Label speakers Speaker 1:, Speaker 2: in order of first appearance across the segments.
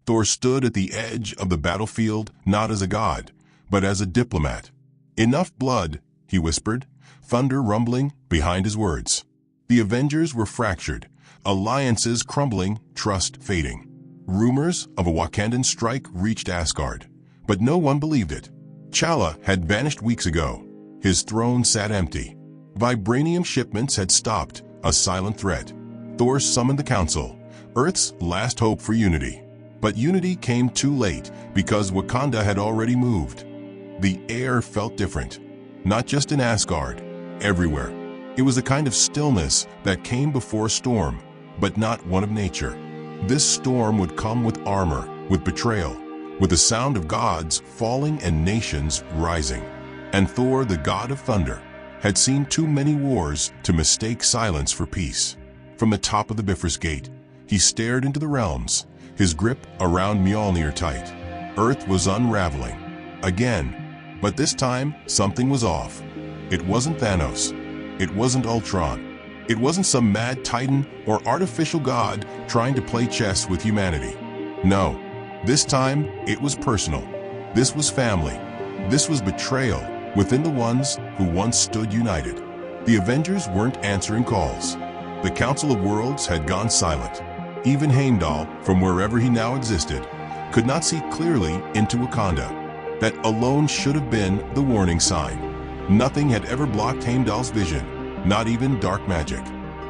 Speaker 1: Thor stood at the edge of the battlefield not as a god, but as a diplomat. "Enough blood," he whispered, thunder rumbling behind his words. The Avengers were fractured, alliances crumbling, trust fading. Rumors of a Wakandan strike reached Asgard, but no one believed it. T'Challa had vanished weeks ago. His throne sat empty. Vibranium shipments had stopped, a silent threat. Thor summoned the council, Earth's last hope for unity. But unity came too late because Wakanda had already moved. The air felt different, not just in Asgard, everywhere. It was a kind of stillness that came before a storm, but not one of nature. This storm would come with armor, with betrayal, with the sound of gods falling and nations rising. And Thor, the god of thunder, had seen too many wars to mistake silence for peace. From the top of the Bifrost gate, he stared into the realms, his grip around Mjolnir tight. Earth was unraveling. Again. But this time, something was off. It wasn't Thanos. It wasn't Ultron. It wasn't some mad titan or artificial god trying to play chess with humanity. No. This time, it was personal. This was family. This was betrayal within the ones who once stood united. The Avengers weren't answering calls. The Council of Worlds had gone silent. Even Heimdall, from wherever he now existed, could not see clearly into Wakanda. That alone should have been the warning sign. Nothing had ever blocked Heimdall's vision, not even dark magic.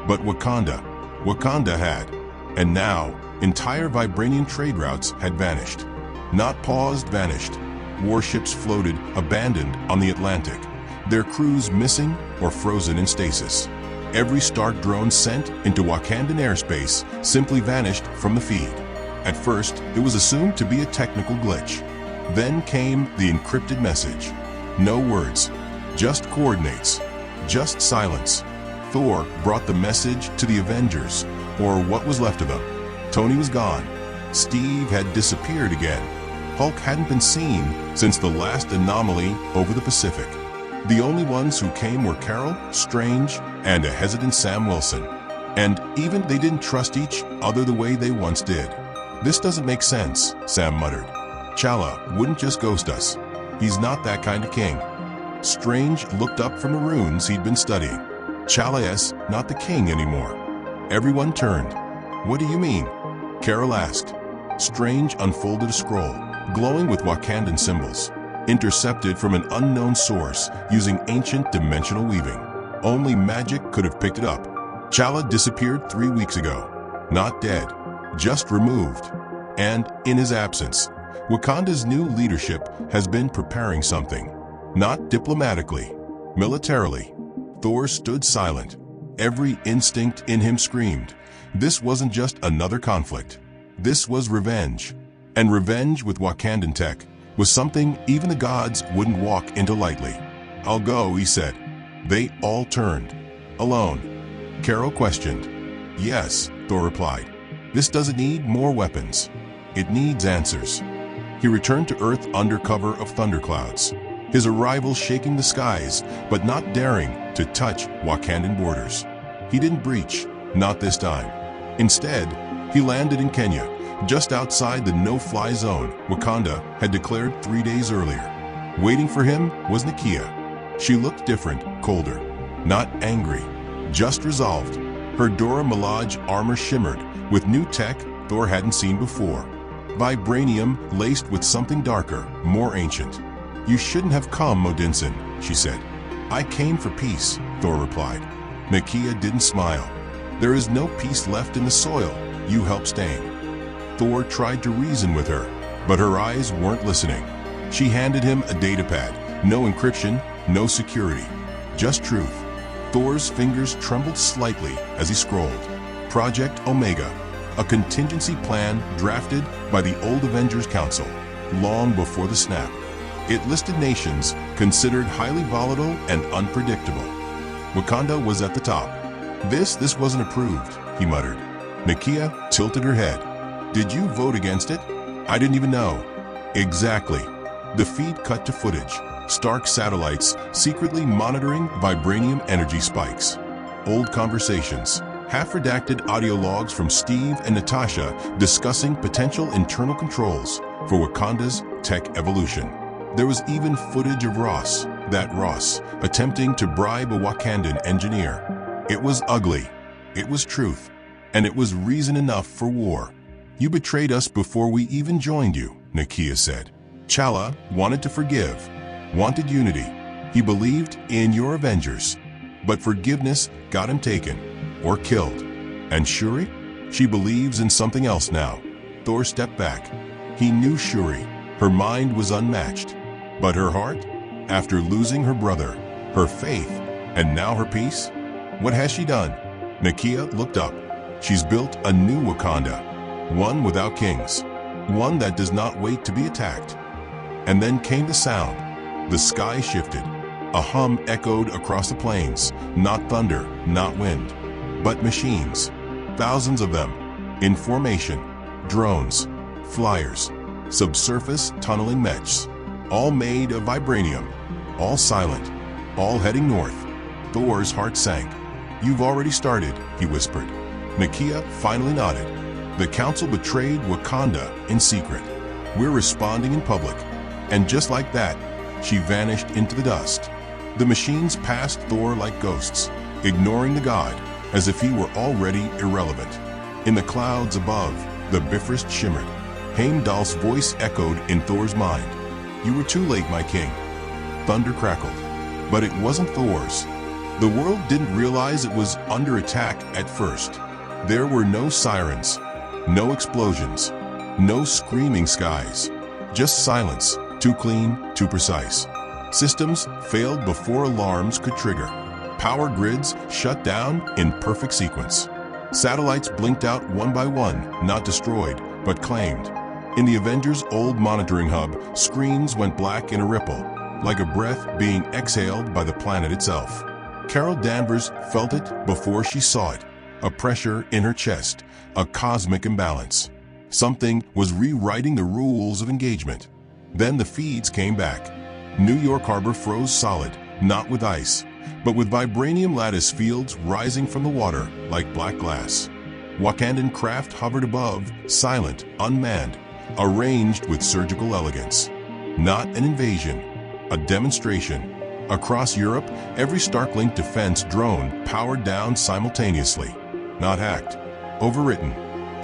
Speaker 1: But Wakanda had. And now, entire vibranium trade routes had vanished. Not paused, vanished. Warships floated, abandoned on the Atlantic, their crews missing or frozen in stasis. Every Stark drone sent into Wakandan airspace simply vanished from the feed. At first, it was assumed to be a technical glitch. Then came the encrypted message. No words, just coordinates, just silence. Thor brought the message to the Avengers, or what was left of them. Tony was gone. Steve had disappeared again. Hulk hadn't been seen since the last anomaly over the Pacific. The only ones who came were Carol, Strange, and a hesitant Sam Wilson. And even they didn't trust each other the way they once did. "This doesn't make sense," Sam muttered. "T'Challa wouldn't just ghost us. He's not that kind of king." Strange looked up from the runes he'd been studying. "T'Challa's not the king anymore." Everyone turned. "What do you mean?" Carol asked. Strange unfolded a scroll, glowing with Wakandan symbols, intercepted from an unknown source using ancient dimensional weaving. Only magic could have picked it up. T'Challa disappeared 3 weeks ago. Not dead, just removed. And in his absence, Wakanda's new leadership has been preparing something. Not diplomatically, militarily. Thor stood silent. Every instinct in him screamed. This wasn't just another conflict. This was revenge. And revenge with Wakandan tech was something even the gods wouldn't walk into lightly. "I'll go," he said. They all turned. "Alone?" Carol questioned. "Yes," Thor replied. "This doesn't need more weapons. It needs answers." He returned to Earth under cover of thunderclouds, his arrival shaking the skies, but not daring to touch Wakandan borders. He didn't breach, not this time. Instead, he landed in Kenya, just outside the no-fly zone Wakanda had declared 3 days earlier. Waiting for him was Nakia. She looked different, colder, not angry, just resolved. Her Dora Milaje armor shimmered with new tech Thor hadn't seen before. Vibranium laced with something darker, more ancient. "You shouldn't have come, Odinson," she said. "I came for peace," Thor replied. Nakia didn't smile. "There is no peace left in the soil you helped stain." Thor tried to reason with her, but her eyes weren't listening. She handed him a datapad, no encryption, no security, just truth. Thor's fingers trembled slightly as he scrolled. Project Omega, a contingency plan drafted by the old Avengers Council, long before the snap. It listed nations considered highly volatile and unpredictable. Wakanda was at the top. This wasn't approved," he muttered. Nakia tilted her head. "Did you vote against it?" "I didn't even know." "Exactly." The feed cut to footage. Stark satellites secretly monitoring vibranium energy spikes. Old conversations. half-redacted audio logs from Steve and Natasha discussing potential internal controls for Wakanda's tech evolution. There was even footage of Ross, attempting to bribe a Wakandan engineer. It was ugly, it was truth, and it was reason enough for war. "You betrayed us before we even joined you," Nakia said. T'Challa wanted to forgive, wanted unity. He believed in your Avengers. But forgiveness got him taken or killed. And Shuri? She believes in something else now. Thor stepped back. He knew Shuri. Her mind was unmatched. But her heart? After losing her brother, her faith, and now her peace? What has she done? Nakia looked up. She's built a new Wakanda, one without kings, one that does not wait to be attacked. And then came the sound. The sky shifted. A hum echoed across the plains, not thunder, not wind, but machines. Thousands of them, in formation, drones, flyers, subsurface tunneling mechs, all made of vibranium, all silent, all heading north. Thor's heart sank. "You've already started," he whispered. Nakia finally nodded. "The council betrayed Wakanda in secret. We're responding in public." And just like that, she vanished into the dust. The machines passed Thor like ghosts, ignoring the god as if he were already irrelevant. In the clouds above, the Bifrost shimmered. Heimdall's voice echoed in Thor's mind. "You were too late, my king." Thunder crackled, but it wasn't Thor's. The world didn't realize it was under attack at first. There were no sirens, no explosions, no screaming skies, just silence, too clean, too precise. Systems failed before alarms could trigger. Power grids shut down in perfect sequence. Satellites blinked out one by one, not destroyed, but claimed. In the Avengers' old monitoring hub, screens went black in a ripple, like a breath being exhaled by the planet itself. Carol Danvers felt it before she saw it, a pressure in her chest, a cosmic imbalance. Something was rewriting the rules of engagement. Then the feeds came back. New York Harbor froze solid, not with ice, but with vibranium lattice fields rising from the water like black glass. Wakandan craft hovered above, silent, unmanned, arranged with surgical elegance. Not an invasion, a demonstration. Across Europe, every Starlink defense drone powered down simultaneously. Not hacked, overwritten.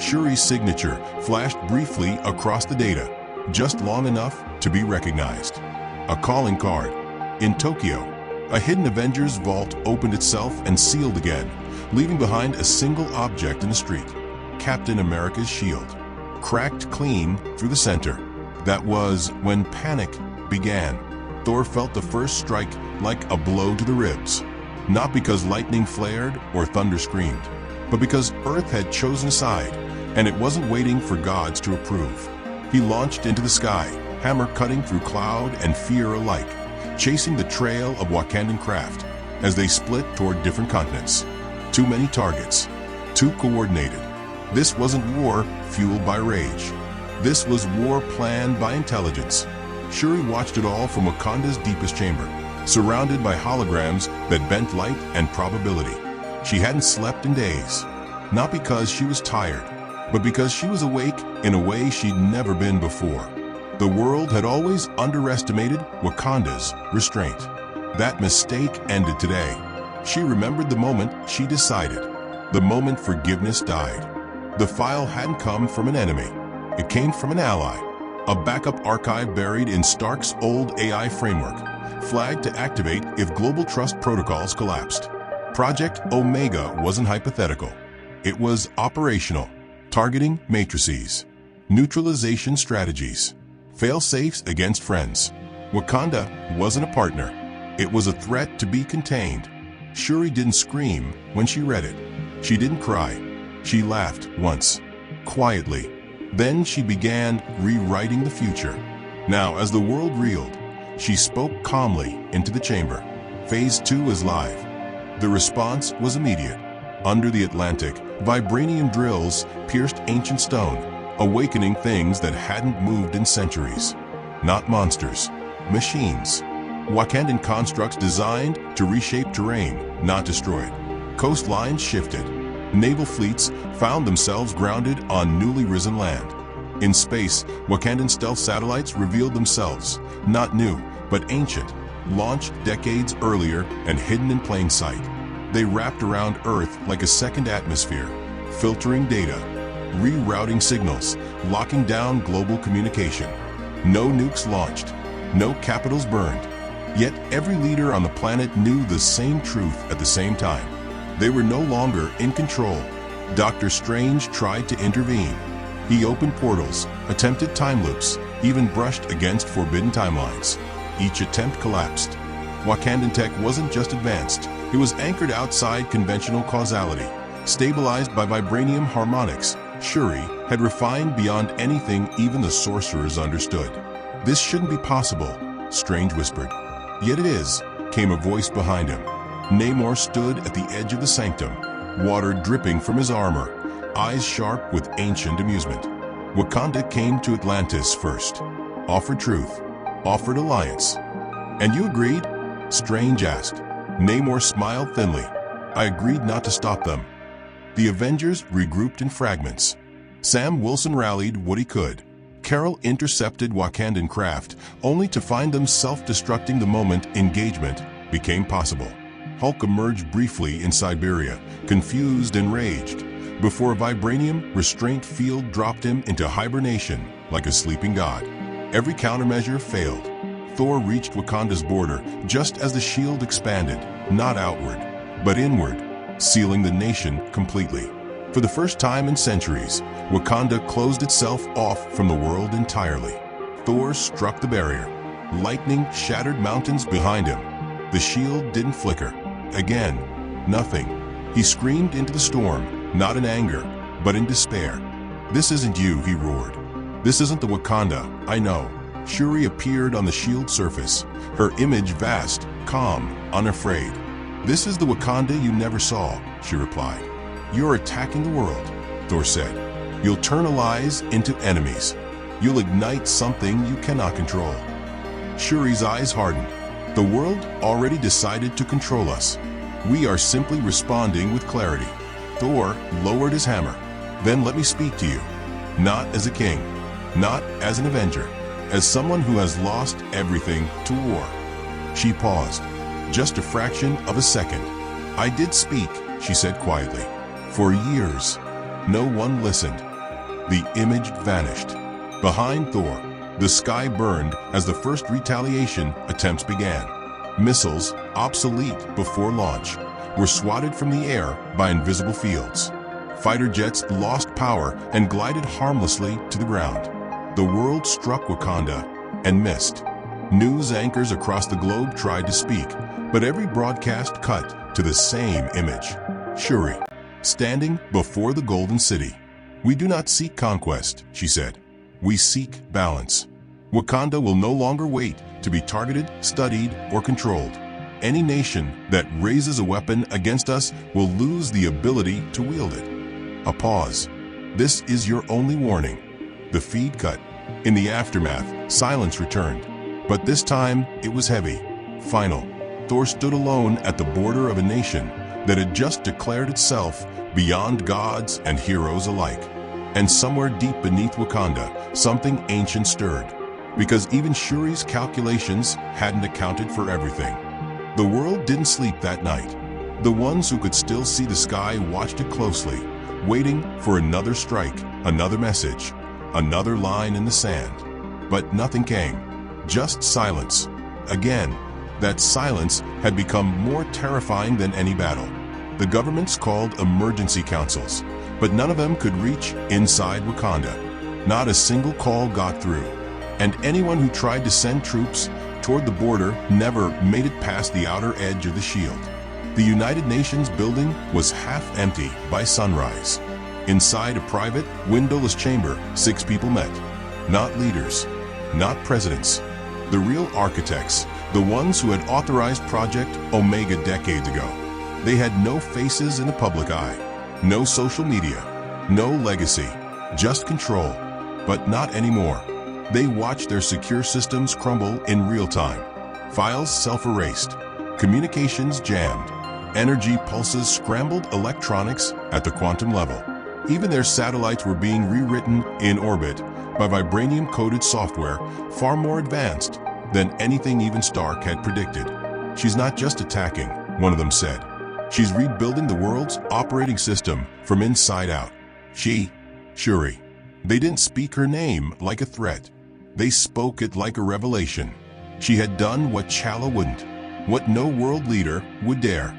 Speaker 1: Shuri's signature flashed briefly across the data, just long enough to be recognized. A calling card. In Tokyo, a hidden Avengers vault opened itself and sealed again, leaving behind a single object in the street. Captain America's shield. Cracked clean through the center. That was when panic began. Thor felt the first strike like a blow to the ribs. Not because lightning flared or thunder screamed, but because Earth had chosen a side, and it wasn't waiting for gods to approve. He launched into the sky, hammer cutting through cloud and fear alike, chasing the trail of Wakandan craft as they split toward different continents. Too many targets, too coordinated. This wasn't war fueled by rage. This was war planned by intelligence. Shuri watched it all from Wakanda's deepest chamber, surrounded by holograms that bent light and probability. She hadn't slept in days, not because she was tired, but because she was awake in a way she'd never been before. The world had always underestimated Wakanda's restraint. That mistake ended today. She remembered the moment she decided, the moment forgiveness died. The file hadn't come from an enemy. It came from an ally, a backup archive buried in Stark's old AI framework, flagged to activate if global trust protocols collapsed. Project Omega wasn't hypothetical. It was operational, targeting matrices, neutralization strategies, fail-safes against friends. Wakanda wasn't a partner. It was a threat to be contained. Shuri didn't scream when she read it. She didn't cry. She laughed once, quietly. Then she began rewriting the future. Now, as the world reeled, she spoke calmly into the chamber. Phase 2 is live. The response was immediate. Under the Atlantic, vibranium drills pierced ancient stone, awakening things that hadn't moved in centuries. Not monsters, machines. Wakandan constructs designed to reshape terrain, not destroy it. Coastlines shifted. Naval fleets found themselves grounded on newly risen land. In space, Wakandan stealth satellites revealed themselves, not new, but ancient, launched decades earlier and hidden in plain sight. They wrapped around Earth like a second atmosphere, filtering data, rerouting signals, locking down global communication. No nukes launched, no capitals burned. Yet every leader on the planet knew the same truth at the same time. They were no longer in control. Doctor Strange tried to intervene. He opened portals, attempted time loops, even brushed against forbidden timelines. Each attempt collapsed. Wakandan tech wasn't just advanced, it was anchored outside conventional causality. Stabilized by vibranium harmonics, Shuri had refined beyond anything even the sorcerers understood. "This shouldn't be possible," Strange whispered. "Yet it is," came a voice behind him. Namor stood at the edge of the sanctum, water dripping from his armor, eyes sharp with ancient amusement. "Wakanda came to Atlantis first, offered truth, offered alliance." "And you agreed?" Strange asked. Namor smiled thinly. "I agreed not to stop them." The Avengers regrouped in fragments. Sam Wilson rallied what he could. Carol intercepted Wakandan craft, only to find them self-destructing the moment engagement became possible. Hulk emerged briefly in Siberia, confused and raged, before a vibranium restraint field dropped him into hibernation like a sleeping god. Every countermeasure failed. Thor reached Wakanda's border just as the shield expanded, not outward, but inward, sealing the nation completely. For the first time in centuries, Wakanda closed itself off from the world entirely. Thor struck the barrier. Lightning shattered mountains behind him. The shield didn't flicker. Again, nothing. He screamed into the storm, not in anger, but in despair. "This isn't you," he roared. "This isn't the Wakanda I know." Shuri appeared on the shield surface, her image vast, calm, unafraid. "This is the Wakanda you never saw," she replied. "You're attacking the world," Thor said. "You'll turn allies into enemies. You'll ignite something you cannot control." Shuri's eyes hardened. "The world already decided to control us. We are simply responding with clarity." Thor lowered his hammer. "Then let me speak to you. Not as a king, not as an Avenger, as someone who has lost everything to war." She paused, just a fraction of a second. "I did speak," she said quietly. "For years, no one listened." The image vanished. Behind Thor, the sky burned as the first retaliation attempts began. Missiles, obsolete before launch, were swatted from the air by invisible fields. Fighter jets lost power and glided harmlessly to the ground. The world struck Wakanda and missed. News anchors across the globe tried to speak, but every broadcast cut to the same image. Shuri, standing before the Golden City. "We do not seek conquest," she said. "We seek balance. Wakanda will no longer wait to be targeted, studied, or controlled. Any nation that raises a weapon against us will lose the ability to wield it." A pause. "This is your only warning." The feed cut. In the aftermath, silence returned. But this time, it was heavy, final. Thor stood alone at the border of a nation that had just declared itself beyond gods and heroes alike. And somewhere deep beneath Wakanda, something ancient stirred. Because even Shuri's calculations hadn't accounted for everything. The world didn't sleep that night. The ones who could still see the sky watched it closely, waiting for another strike, another message, another line in the sand. But nothing came. Just silence. Again, that silence had become more terrifying than any battle. The governments called emergency councils, but none of them could reach inside Wakanda. Not a single call got through. And anyone who tried to send troops toward the border never made it past the outer edge of the shield. The United Nations building was half empty by sunrise. Inside a private, windowless chamber, 6 people met. Not leaders, not presidents. The real architects, the ones who had authorized Project Omega decades ago. They had no faces in the public eye, no social media, no legacy, just control. But not anymore. They watched their secure systems crumble in real time. Files self-erased, communications jammed, Energy pulses scrambled electronics at the quantum level. Even their satellites were being rewritten in orbit by vibranium-coded software far more advanced than anything even Stark had predicted. "She's not just attacking," one of them said. "She's rebuilding the world's operating system from inside out." Shuri. They didn't speak her name like a threat. They spoke it like a revelation. She had done what T'Challa wouldn't, what no world leader would dare.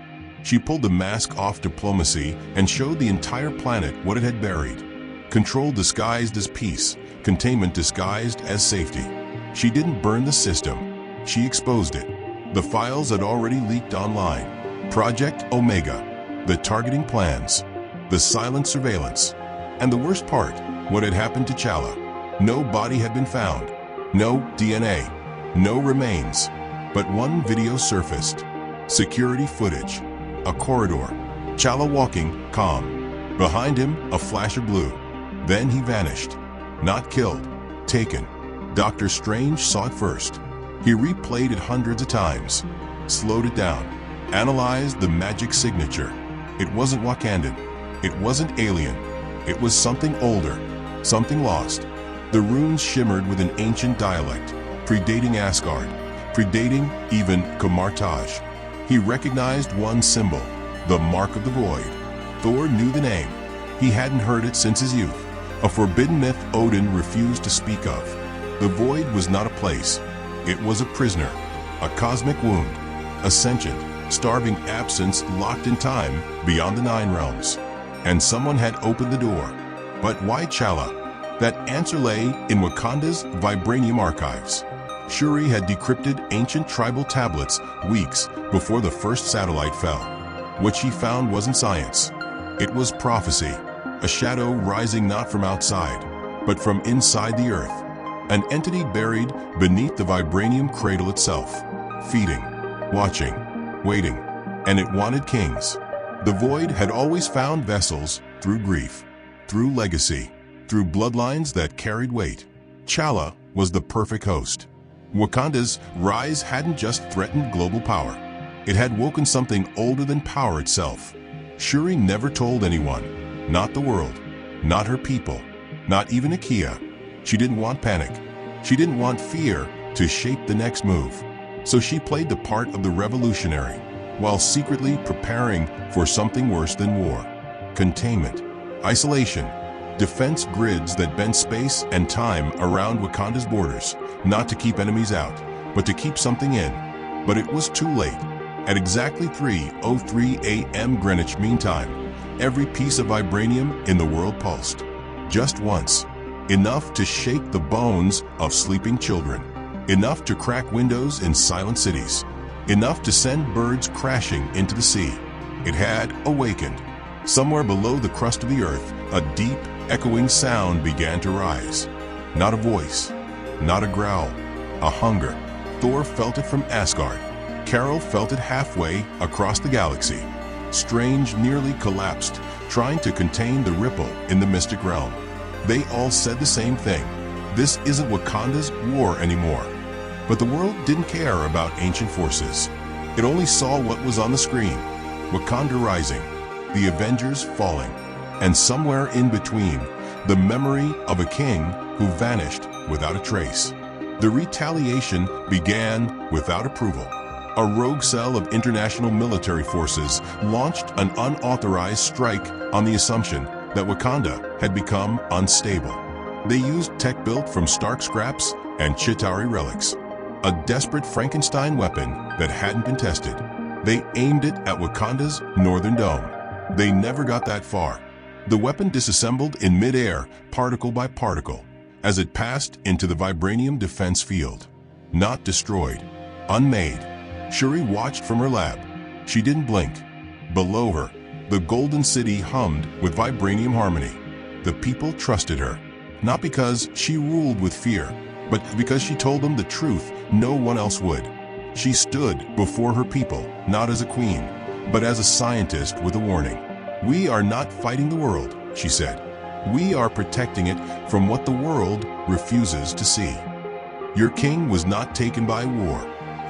Speaker 1: She pulled the mask off diplomacy and showed the entire planet what it had buried. Control disguised as peace, containment disguised as safety. She didn't burn the system. She exposed it. The files had already leaked online. Project Omega, the targeting plans, the silent surveillance. And the worst part, what had happened to T'Challa. No body had been found. No DNA. No remains. But one video surfaced. Security footage. A corridor. T'Challa walking, calm. Behind him, a flash of blue. Then he vanished. Not killed. Taken. Doctor Strange saw it first. He replayed it hundreds of times. Slowed it down. Analyzed the magic signature. It wasn't Wakandan. It wasn't alien. It was something older. Something lost. The runes shimmered with an ancient dialect, predating Asgard, predating even Kamartaj. He recognized one symbol, the Mark of the Void. Thor knew the name. He hadn't heard it since his youth, a forbidden myth Odin refused to speak of. The Void was not a place. It was a prisoner, a cosmic wound, a sentient, starving absence locked in time beyond the Nine Realms. And someone had opened the door. But why T'Challa? That answer lay in Wakanda's vibranium archives. Shuri had decrypted ancient tribal tablets weeks before the first satellite fell. What she found wasn't science. It was prophecy, a shadow rising not from outside, but from inside the earth. An entity buried beneath the vibranium cradle itself, feeding, watching, waiting, and it wanted kings. The Void had always found vessels through grief, through legacy, through bloodlines that carried weight. T'Challa was the perfect host. Wakanda's rise hadn't just threatened global power. It had woken something older than power itself. Shuri never told anyone, not the world, not her people, not even Nakia. She didn't want panic. She didn't want fear to shape the next move. So she played the part of the revolutionary, while secretly preparing for something worse than war. Containment, isolation, defense grids that bent space and time around Wakanda's borders, not to keep enemies out, but to keep something in. But it was too late. At exactly 3:03 a.m. Greenwich Mean Time, every piece of vibranium in the world pulsed. Just once. Enough to shake the bones of sleeping children. Enough to crack windows in silent cities. Enough to send birds crashing into the sea. It had awakened. Somewhere below the crust of the earth, a deep, echoing sound began to rise. Not a voice, not a growl, a hunger. Thor felt it from Asgard. Carol felt it halfway across the galaxy. Strange nearly collapsed, trying to contain the ripple in the mystic realm. They all said the same thing. This isn't Wakanda's war anymore. But the world didn't care about ancient forces. It only saw what was on the screen. Wakanda rising, the Avengers falling, and somewhere in between, the memory of a king who vanished without a trace. The retaliation began without approval. A rogue cell of international military forces launched an unauthorized strike on the assumption that Wakanda had become unstable. They used tech built from Stark scraps and Chitauri relics, a desperate Frankenstein weapon that hadn't been tested. They aimed it at Wakanda's northern dome. They never got that far. The weapon disassembled in mid-air, particle by particle, as it passed into the vibranium defense field. Not destroyed, unmade. Shuri watched from her lab. She didn't blink. Below her, the Golden City hummed with vibranium harmony. The people trusted her, not because she ruled with fear, but because she told them the truth no one else would. She stood before her people, not as a queen, but as a scientist with a warning. "We are not fighting the world," she said. "We are protecting it from what the world refuses to see. Your king was not taken by war.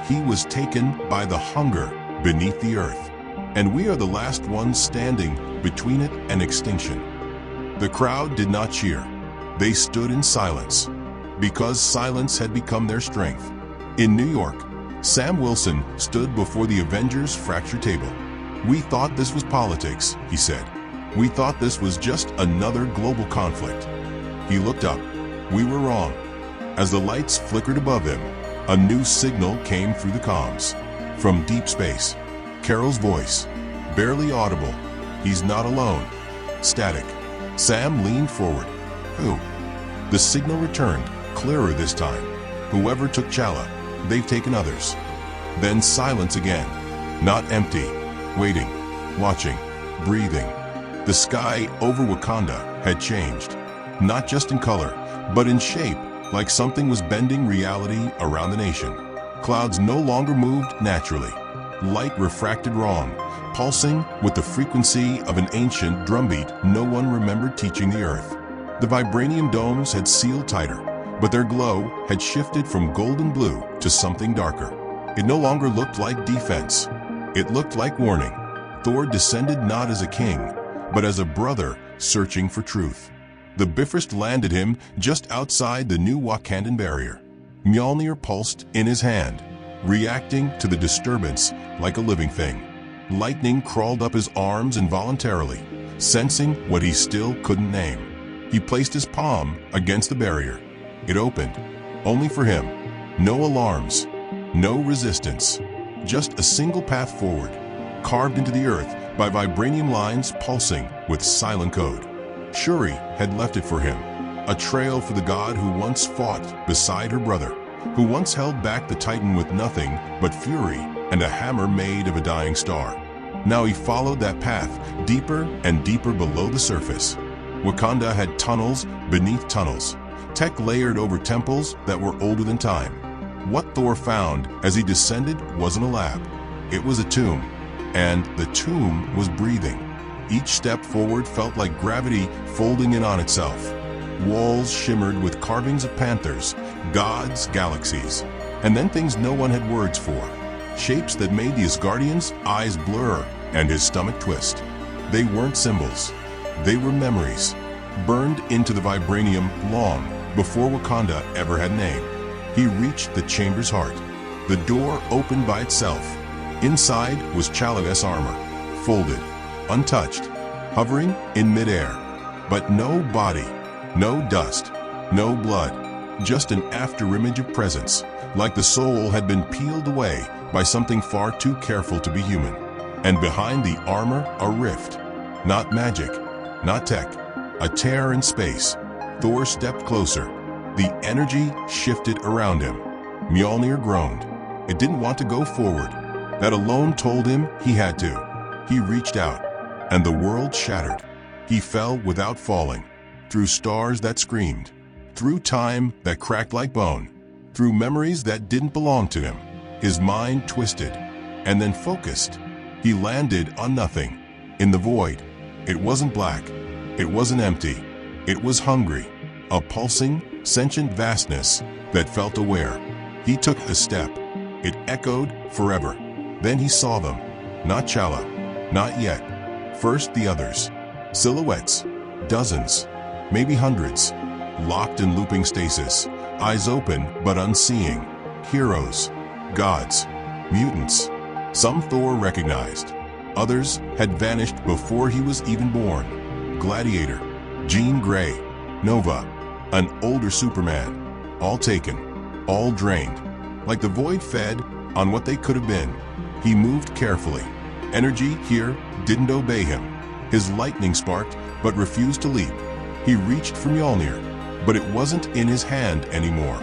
Speaker 1: He was taken by the hunger beneath the earth. and we are the last ones standing between it and extinction." The crowd did not cheer. They stood in silence, because silence had become their strength. In New York, Sam Wilson stood before the Avengers fracture table. "We thought this was politics," he said. "We thought this was just another global conflict." He looked up. We were wrong. As the lights flickered above him, a new signal came through the comms. From deep space, Carol's voice, barely audible. "He's not alone." Static. Sam leaned forward. "Who?" The signal returned, clearer this time. "Whoever took Chala, they've taken others." Then silence again. Not empty. Waiting. Watching. Breathing. The sky over Wakanda had changed. Not just in color, but in shape, like something was bending reality around the nation. Clouds no longer moved naturally. Light refracted wrong, pulsing with the frequency of an ancient drumbeat no one remembered teaching the earth. The vibranium domes had sealed tighter, but their glow had shifted from golden blue to something darker. It no longer looked like defense. It looked like warning. Thor descended not as a king, but as a brother searching for truth. The Bifrost landed him just outside the new Wakandan barrier. Mjolnir pulsed in his hand, reacting to the disturbance like a living thing. Lightning crawled up his arms involuntarily, sensing what he still couldn't name. He placed his palm against the barrier. It opened, only for him. No alarms, no resistance, just a single path forward, carved into the earth by vibranium lines pulsing with silent code. Shuri had left it for him, a trail for the god who once fought beside her brother, who once held back the Titan with nothing but fury and a hammer made of a dying star. Now he followed that path deeper and deeper below the surface. Wakanda had tunnels beneath tunnels, tech layered over temples that were older than time. What Thor found as he descended wasn't a lab. It was a tomb, and the tomb was breathing. Each step forward felt like gravity folding in on itself. Walls shimmered with carvings of panthers, gods, galaxies, and then things no one had words for. Shapes that made the Asgardian's eyes blur and his stomach twist. They weren't symbols. They were memories, burned into the vibranium long before Wakanda ever had a name. He reached the chamber's heart. The door opened by itself. Inside was Chala's armor, folded, untouched, hovering in midair. But no body, no dust, no blood, just an afterimage of presence, like the soul had been peeled away by something far too careful to be human. And behind the armor, a rift. Not magic, not tech, a tear in space. Thor stepped closer. The energy shifted around him. Mjolnir groaned. It didn't want to go forward. That alone told him he had to. He reached out, and the world shattered. He fell without falling, through stars that screamed, through time that cracked like bone, through memories that didn't belong to him. His mind twisted, and then focused. He landed on nothing, in the void. It wasn't black. It wasn't empty. It was hungry, a pulsing, sentient vastness that felt aware. He took a step. It echoed forever. Then he saw them. Not Chala. Not yet. First the others. Silhouettes. Dozens. Maybe hundreds. Locked in looping stasis. Eyes open but unseeing. Heroes. Gods. Mutants. Some Thor recognized. Others had vanished before he was even born. Gladiator. Jean Grey. Nova. An older Superman. All taken. All drained. Like the void fed on what they could have been. He moved carefully. Energy here didn't obey him. His lightning sparked, but refused to leap. He reached for Mjolnir, but it wasn't in his hand anymore.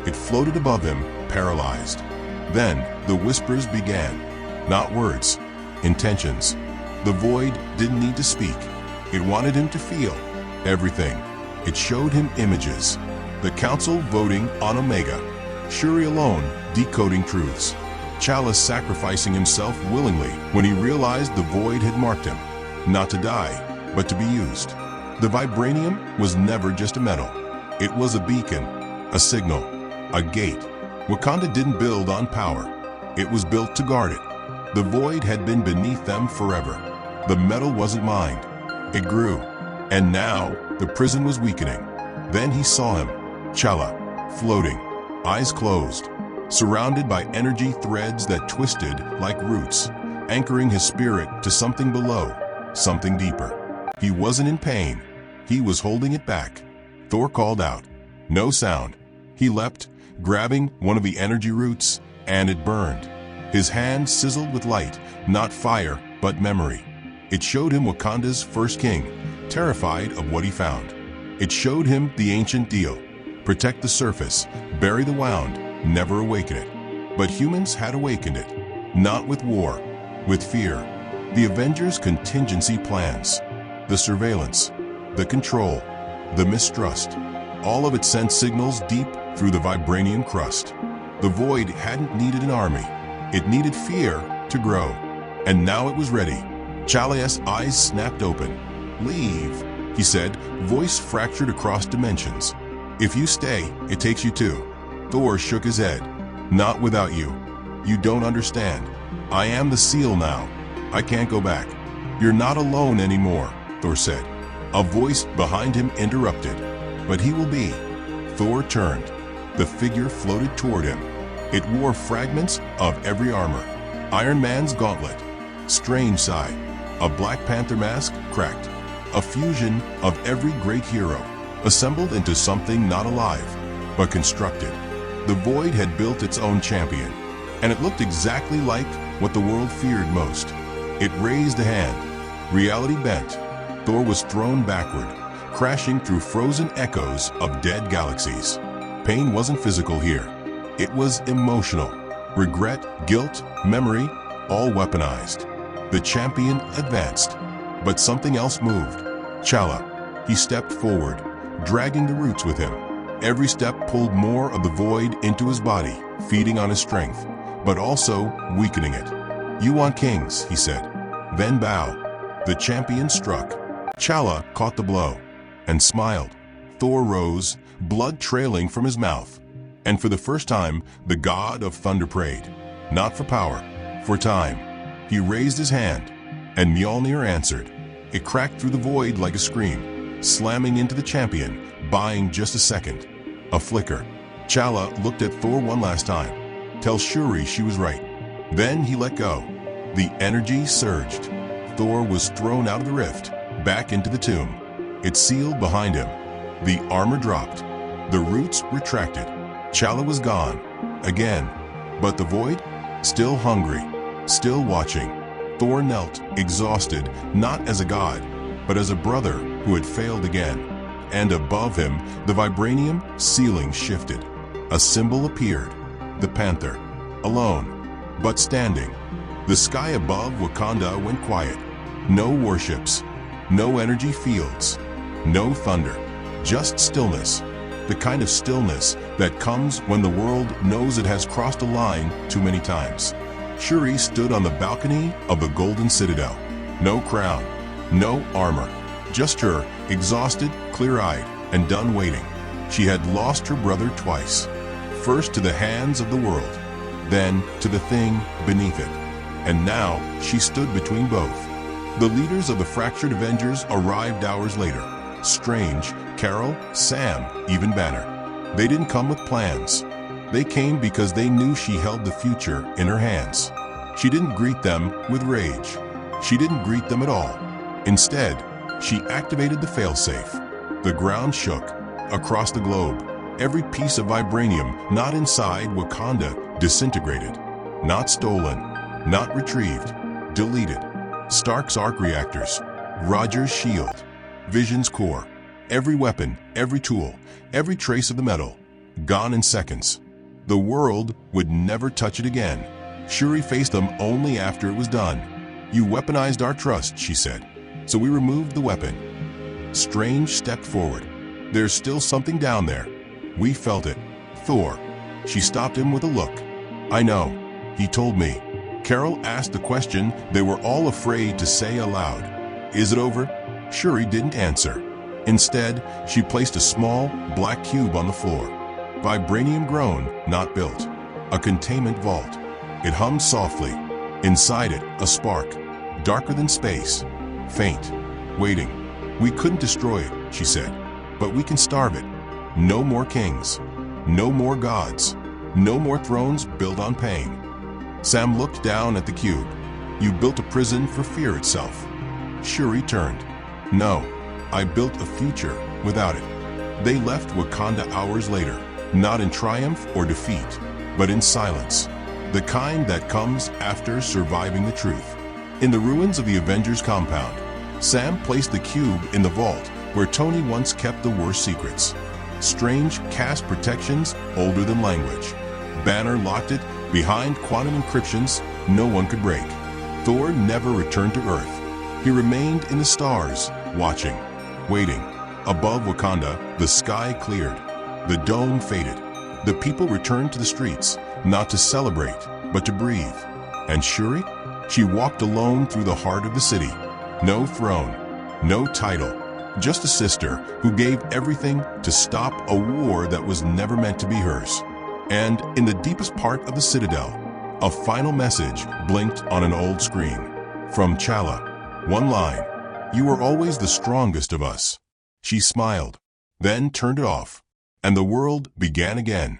Speaker 1: It floated above him, paralyzed. Then the whispers began. Not words, intentions. The void didn't need to speak. It wanted him to feel everything. It showed him images. The council voting on Omega. Shuri alone decoding truths. Chala sacrificing himself willingly when he realized the void had marked him. Not to die, but to be used. The vibranium was never just a metal. It was a beacon, a signal, a gate. Wakanda didn't build on power. It was built to guard it. The void had been beneath them forever. The metal wasn't mined. It grew. And now, the prison was weakening. Then he saw him, Chala, floating, eyes closed, surrounded by energy threads that twisted like roots, anchoring his spirit to something below, something deeper. He wasn't in pain. He was holding it back. Thor called out. No sound. He leapt, grabbing one of the energy roots, and it burned. His hand sizzled with light, not fire, but memory. It showed him Wakanda's first king, terrified of what he found. It showed him the ancient deal. Protect the surface, bury the wound, never awaken it. But humans had awakened it, not with war, with fear. The Avengers' contingency plans, the surveillance, the control, the mistrust, all of it sent signals deep through the vibranium crust. The void hadn't needed an army. It needed fear to grow. And now it was ready. Chala's eyes snapped open. Leave, he said, voice fractured across dimensions. If you stay, it takes you too. Thor shook his head. Not without you. You don't understand. I am the seal now. I can't go back. You're not alone anymore, Thor said. A voice behind him interrupted. But he will be. Thor turned. The figure floated toward him. It wore fragments of every armor. Iron Man's gauntlet. Strange sigh. A Black Panther mask cracked. A fusion of every great hero, assembled into something not alive, but constructed. The void had built its own champion, and it looked exactly like what the world feared most. It raised a hand. Reality bent. Thor was thrown backward, crashing through frozen echoes of dead galaxies. Pain wasn't physical here. It was emotional. Regret, guilt, memory, all weaponized. The champion advanced, but something else moved. Chala. He stepped forward, dragging the roots with him. Every step pulled more of the void into his body, feeding on his strength, but also weakening it. You want kings, he said. Then bow. The champion struck. Chala caught the blow and smiled. Thor rose, blood trailing from his mouth. And for the first time, the god of thunder prayed. Not for power, for time. He raised his hand, and Mjolnir answered. It cracked through the void like a scream, slamming into the champion, buying just a second. A flicker. Chala looked at Thor one last time. Tell Shuri she was right. Then he let go. The energy surged. Thor was thrown out of the rift, back into the tomb. It sealed behind him. The armor dropped. The roots retracted. Chala was gone. Again. But the void? Still hungry. Still watching. Thor knelt, exhausted, not as a god, but as a brother who had failed again. And above him, the vibranium ceiling shifted. A symbol appeared. The panther. Alone, but standing. The sky above Wakanda went quiet. No warships. No energy fields. No thunder. Just stillness. The kind of stillness that comes when the world knows it has crossed a line too many times. Shuri stood on the balcony of the Golden Citadel. No crown, no armor, just her, exhausted, clear-eyed, and done waiting. She had lost her brother twice. First to the hands of the world, then to the thing beneath it. And now she stood between both. The leaders of the fractured Avengers arrived hours later. Strange, Carol, Sam, even Banner. They didn't come with plans. They came because they knew she held the future in her hands. She didn't greet them with rage. She didn't greet them at all. Instead, she activated the failsafe. The ground shook. Across the globe, every piece of vibranium not inside Wakanda disintegrated. Not stolen, not retrieved, deleted. Stark's arc reactors, Roger's shield, Vision's core, every weapon, every tool, every trace of the metal, gone in seconds. The world would never touch it again. Shuri faced them only after it was done. You weaponized our trust, she said. So we removed the weapon. Strange stepped forward. There's still something down there. We felt it. Thor. She stopped him with a look. I know. He told me. Carol asked the question they were all afraid to say aloud. Is it over? Shuri didn't answer. Instead, she placed a small, black cube on the floor. Vibranium grown, not built. A containment vault. It hummed softly. Inside it, a spark, darker than space, faint, waiting. "We couldn't destroy it," she said, "but we can starve it. No more kings, no more gods, no more thrones built on pain." Sam looked down at the cube. "You built a prison for fear itself." Shuri turned. "No, I built a future without it." They left Wakanda hours later, not in triumph or defeat, but in silence, the kind that comes after surviving the truth. In the ruins of the Avengers Compound, Sam placed the cube in the vault where Tony once kept the worst secrets. Strange cast protections older than language. Banner locked it behind quantum encryptions no one could break. Thor never returned to Earth. He remained in the stars, watching, waiting. Above Wakanda, the sky cleared. The dome faded. The people returned to the streets, not to celebrate, but to breathe. And Shuri? She walked alone through the heart of the city. No throne, no title, just a sister who gave everything to stop a war that was never meant to be hers. And in the deepest part of the citadel, a final message blinked on an old screen. From Chala, one line, "You are always the strongest of us." She smiled, then turned it off, and the world began again.